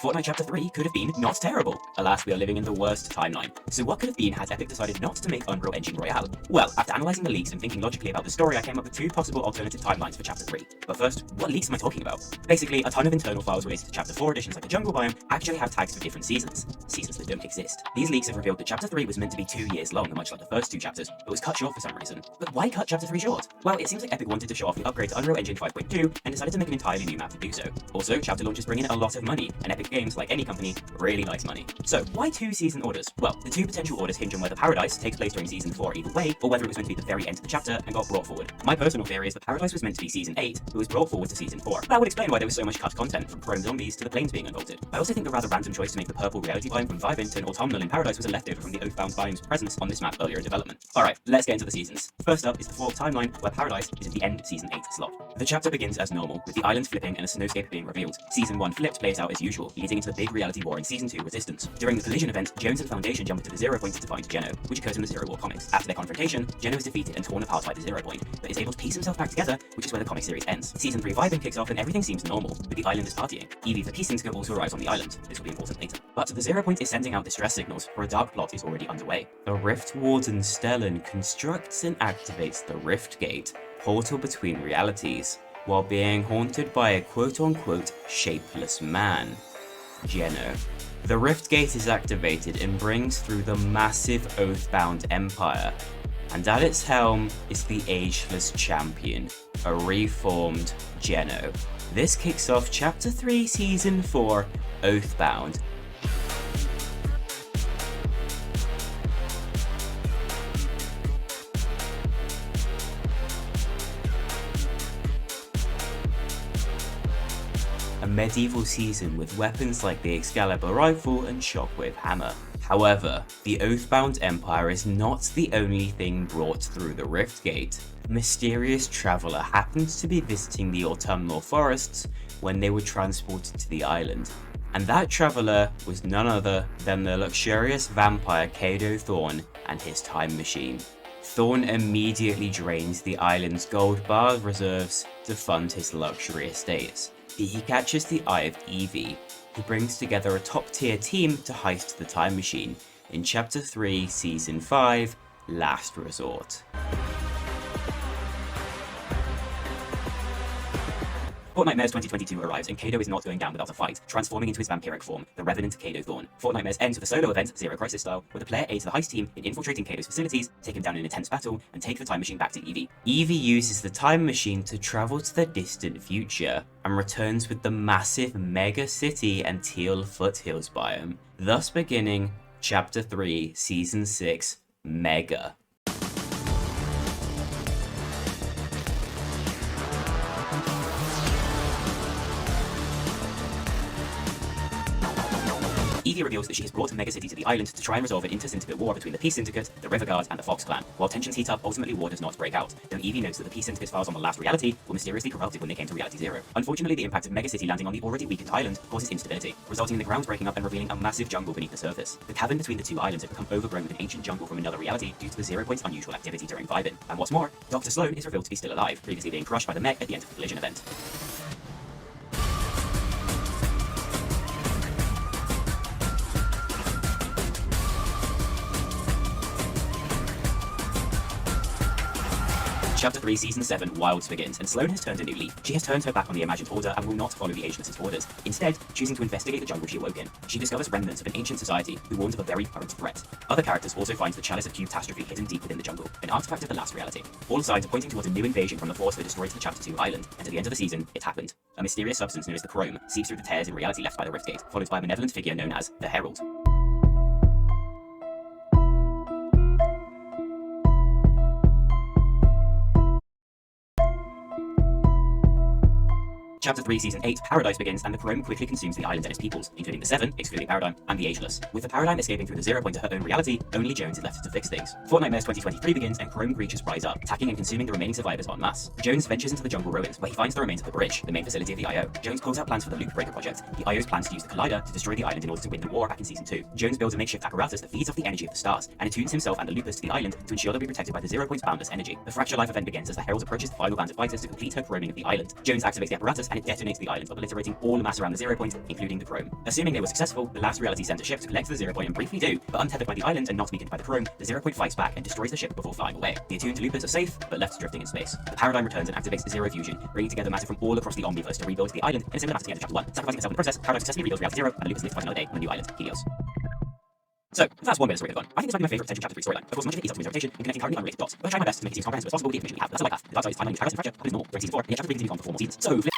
Fortnite Chapter 3 could have been not terrible. Alas, we are living in the worst timeline. So what could have been had Epic decided not to make Unreal Engine Royale? Well, after analysing the leaks and thinking logically about the story, I came up with two possible alternative timelines for Chapter 3. But first, what leaks am I talking about? Basically, a ton of internal files related to Chapter 4 editions like the Jungle Biome actually have tags for different seasons that don't exist. These leaks have revealed that Chapter 3 was meant to be 2 years long, much like the first two chapters, but was cut short for some reason. But why cut Chapter 3 short? Well, it seems like Epic wanted to show off the upgrade to Unreal Engine 5.2 and decided to make an entirely new map to do so. Also, chapter launches bring in a lot of money, and Epic Games, like any company, really likes money. So, why 2 season orders? Well, the 2 potential orders hinge on whether Paradise takes place during Season 4 either way, or whether it was meant to be the very end of the chapter and got brought forward. My personal theory is that Paradise was meant to be Season 8, but was brought forward to Season 4. That would explain why there was so much cut content, from prone zombies to the planes being unbolted. I also think the rather random choice to make the purple reality biome from Vivint and autumnal in Paradise was a leftover from the Oathbound biome's presence on this map earlier in development. Alright, let's get into the seasons. First up is the 4th timeline, where Paradise is in the end Season 8 slot. The chapter begins as normal, with the island flipping and a snowscape being revealed. Season 1 flipped plays out as usual, leading into the big reality war in Season 2 Resistance. During the collision event, Jones and Foundation jump to the Zero Point to find Geno, which occurs in the Zero War comics. After their confrontation, Geno is defeated and torn apart by the Zero Point, but is able to piece himself back together, which is where the comic series ends. Season 3 vibing kicks off and everything seems normal, with the island is partying. Evie the Peacemaker also arrives on the island. This will be important later. But the Zero Point is sending out distress signals, for a dark plot is already underway. The Rift Warden Stellan constructs and activates the Rift Gate, portal between realities, while being haunted by a quote-unquote shapeless man, Geno. The Rift Gate is activated and brings through the massive Oathbound Empire, and at its helm is the Ageless Champion, a reformed Geno. This kicks off Chapter 3 Season 4, Oathbound. A medieval season with weapons like the Excalibur rifle and Shockwave hammer. However, the Oathbound Empire is not the only thing brought through the Rift Gate. A mysterious traveller happens to be visiting the autumnal forests when they were transported to the island. And that traveller was none other than the luxurious vampire Cato Thorn and his time machine. Thorn immediately drains the island's gold bar reserves to fund his luxury estates. He catches the eye of Evie, who brings together a top-tier team to heist the time machine in Chapter 3, Season 5, Last Resort. Fortnite 2022 arrives and Cato is not going down without a fight, transforming into his vampiric form, the Revenant Cato Thorn. Fortnite ends with a solo event, Zero Crisis style, where the player aids the heist team in infiltrating Cato's facilities, take him down in an intense battle, and take the time machine back to Evie. Evie uses the time machine to travel to the distant future, and returns with the massive mega city and teal foothills biome, thus beginning Chapter 3, Season 6, Mega. Evie reveals that she has brought Mega City to the island to try and resolve an inter-syndicate war between the Peace Syndicate, the River Guard, and the Fox Clan. While tensions heat up, ultimately war does not break out, though Evie notes that the Peace Syndicate's files on the last reality were mysteriously corrupted when they came to Reality Zero. Unfortunately, the impact of Mega City landing on the already weakened island causes instability, resulting in the grounds breaking up and revealing a massive jungle beneath the surface. The cavern between the two islands had become overgrown with an ancient jungle from another reality due to the Zero Point's unusual activity during Vivint. And what's more, Dr. Sloan is revealed to be still alive, previously being crushed by the mech at the end of the collision event. Chapter 3, Season 7, Wilds begins, and Sloan has turned a new leaf. She has turned her back on the imagined order and will not follow the Ageless' orders, instead choosing to investigate the jungle she awoke in. She discovers remnants of an ancient society who warns of a very current threat. Other characters also find the Chalice of Catastrophe hidden deep within the jungle, an artifact of the last reality. All signs are pointing towards a new invasion from the force that destroyed the Chapter 2 island, and at the end of the season, it happened. A mysterious substance known as the Chrome seeps through the tears in reality left by the Rift Gate, followed by a malevolent figure known as the Herald. Chapter 3, Season 8, Paradise begins, and the Chrome quickly consumes the island and its peoples, including the Seven, excluding Paradigm, and the Ageless. With the Paradigm escaping through the Zero Point to her own reality, only Jones is left to fix things. Fortnite 2023 begins, and Chrome creatures rise up, attacking and consuming the remaining survivors en masse. Jones ventures into the jungle ruins, where he finds the remains of the bridge, the main facility of the IO. Jones pulls out plans for the Loop Breaker project. The IO's plans to use the Collider to destroy the island in order to win the war back in Season 2. Jones builds a makeshift apparatus that feeds off the energy of the stars, and attunes himself and the Loopers to the island to ensure they'll be protected by the Zero Point's boundless energy. The Fracture Life event begins as the Herald approaches the final band of fighters to complete her chroming of the island. Jones activates the apparatus and and it detonates the island, obliterating all the mass around the 0 point, including the chrome. Assuming they were successful, the last reality sent a ship to collect the 0 point and briefly do, but untethered by the island and not weakened by the chrome, the 0 point fights back and destroys the ship before flying away. The attuned loopers are safe, but left drifting in space. The paradigm returns and activates zero fusion, bringing together matter from all across the Omniverse to rebuild the island in a similar manner to the end of Chapter 1. Sacrificing itself in the process, Paradigm successfully rebuilds reality 0, and the loopers live to fight another day on a new island, Helios. So, that's one bit of story gone. I think this might be my favourite potential Chapter 3 storyline. Of course, much of it is optimization and connecting currently unrelated dots, but I try my best to make it seem as comprehensive as possible with the information we have. That's all I have. The dark side is timeline, paradox, and fracture, comes more during season 4, and yet Chapter 3 continues on for 4 more seasons. So,